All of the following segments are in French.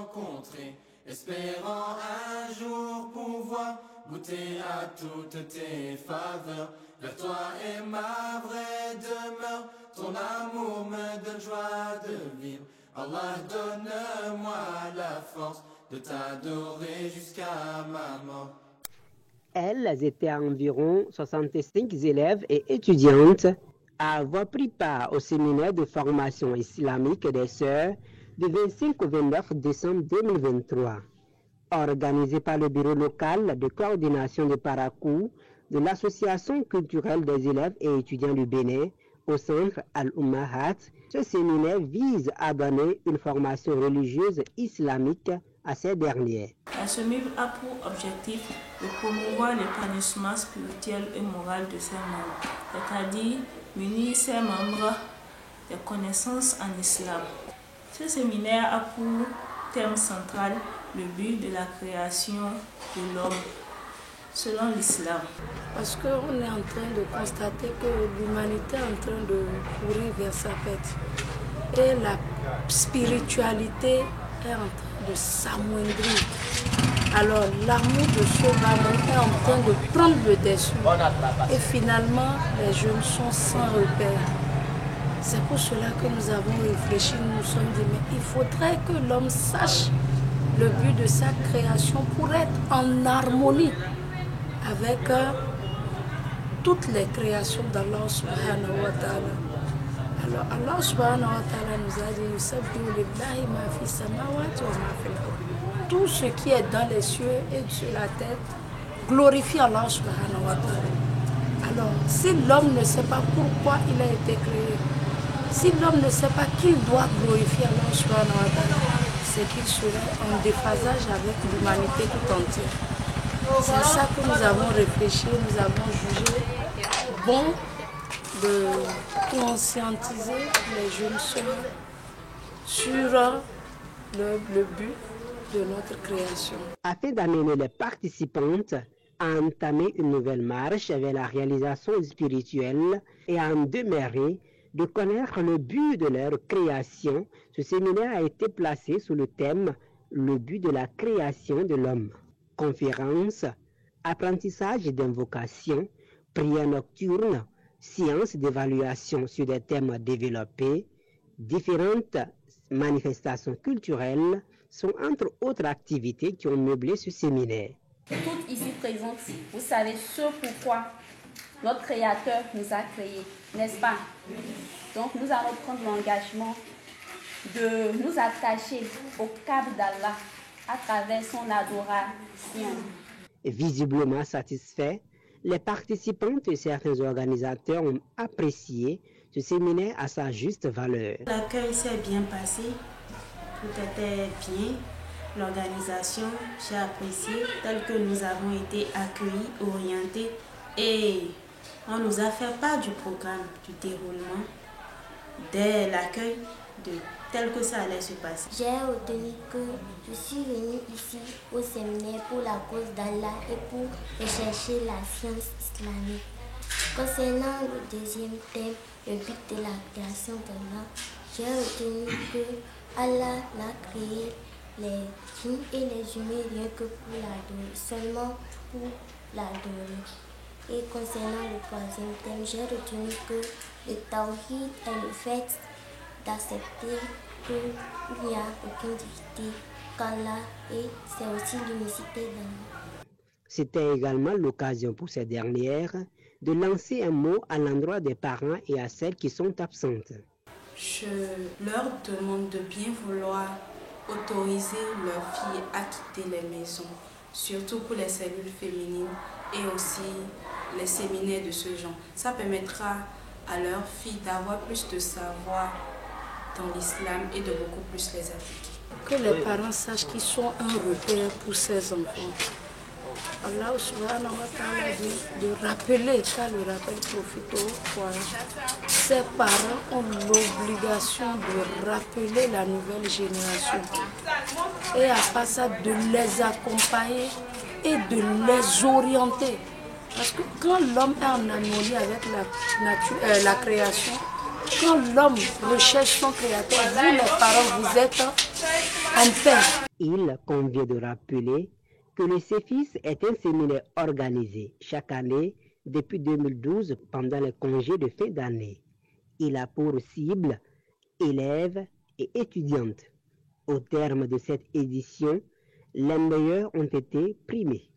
rencontrer, espérant un jour pouvoir goûter à toutes tes faveurs. Vers toi est ma vraie demeure, ton amour me donne joie de vivre. Allah, donne-moi la force de t'adorer jusqu'à ma mort. Elles étaient environ 65 élèves et étudiantes à avoir pris part au séminaire de formation islamique des sœurs du 25 au 29 décembre 2023, organisé par le bureau local de coordination de Parakou de l'Association culturelle des élèves et étudiants du Bénin au centre Al-Ummahat. Ce séminaire vise à donner une formation religieuse islamique à ces dernières. La SEMIB a pour objectif de promouvoir l'épanouissement spirituel et moral de ses membres, c'est-à-dire munir ses membres des connaissances en islam. Ce séminaire a pour thème central le but de la création de l'homme selon l'islam. Parce qu'on est en train de constater que l'humanité est en train de courir vers sa fête. Et la spiritualité est en train de s'amoindrir. Alors l'amour de ce monde est en train de prendre le dessus. Et finalement, les jeunes sont sans repère. C'est pour cela que nous avons réfléchi, nous nous sommes dit, mais il faudrait que l'homme sache le but de sa création pour être en harmonie avec toutes les créations d'Allah subhanahu wa ta'ala. Alors Allah subhanahu wa ta'ala nous a dit, yusabbihu lillahi ma fi samawati wa ma fil ard. Tout ce qui est dans les cieux et sur la terre glorifie Allah subhanahu wa ta'ala. Alors si l'homme ne sait pas pourquoi il a été créé, si l'homme ne sait pas qu'il doit glorifier Allah subhanahu wa ta'ala, c'est qu'il serait en déphasage avec l'humanité tout entière. C'est ça que nous avons réfléchi, nous avons jugé bon de conscientiser les jeunes sœurs sur le but de notre création. Afin d'amener les participantes à entamer une nouvelle marche vers la réalisation spirituelle et à en demeurer de connaître le but de leur création, ce séminaire a été placé sous le thème « Le but de la création de l'homme ». Conférences, apprentissage d'invocation, prières nocturnes, sciences d'évaluation sur des thèmes développés, différentes manifestations culturelles sont entre autres activités qui ont meublé ce séminaire. Toutes ici présentes, vous savez ce pourquoi notre Créateur nous a créés, n'est-ce pas? Donc nous allons prendre l'engagement de nous attacher au câble d'Allah à travers son adoration. Visiblement satisfaits, les participants et certains organisateurs ont apprécié ce séminaire à sa juste valeur. L'accueil s'est bien passé, tout était bien. L'organisation, j'ai apprécié tel que nous avons été accueillis, orientés et on nous a fait part du programme, du déroulement, dès l'accueil, tel que ça allait se passer. J'ai retenu que je suis venue ici au séminaire pour la cause d'Allah et pour rechercher la science islamique. Concernant le deuxième thème, le but de la création d'Allah, j'ai retenu que Allah n'a créé les djinns et les humains rien que pour l'adorer, seulement pour l'adorer. Et concernant le troisième thème, j'ai retenu que le tawhid est le fait d'accepter qu'il n'y a aucune divinité qu'Allah et c'est aussi l'unicité d'Allah. C'était également l'occasion pour ces dernières de lancer un mot à l'endroit des parents et à celles qui sont absentes. Je leur demande de bien vouloir autoriser leurs filles à quitter les maisons, surtout pour les cellules féminines et aussi les séminaires de ce genre. Ça permettra à leurs filles d'avoir plus de savoir dans l'islam et de beaucoup plus les appliquer. Que les parents sachent qu'ils sont un repère pour ces enfants. Allah subhanahu wa ta'ala dit de rappeler, car le rappel profite au foyer. Ces parents ont l'obligation de rappeler la nouvelle génération et à part ça de les accompagner et de les orienter. Parce que quand l'homme est en harmonie avec la création, quand l'homme recherche son créateur, vous les parents, vous êtes en paix. Il convient de rappeler que le CEFIS est un séminaire organisé chaque année depuis 2012 pendant les congés de fin d'année. Il a pour cible élèves et étudiantes. Au terme de cette édition, les meilleurs ont été primés.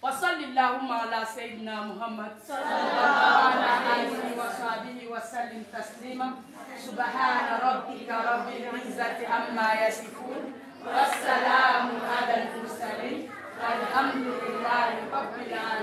وصل اللهم على سيدنا محمد وعلى آله وصحبه وسلم تسليما سبحان ربك رب العزة عما يصفون والسلام على المرسلين والحمد لله رب العالمين.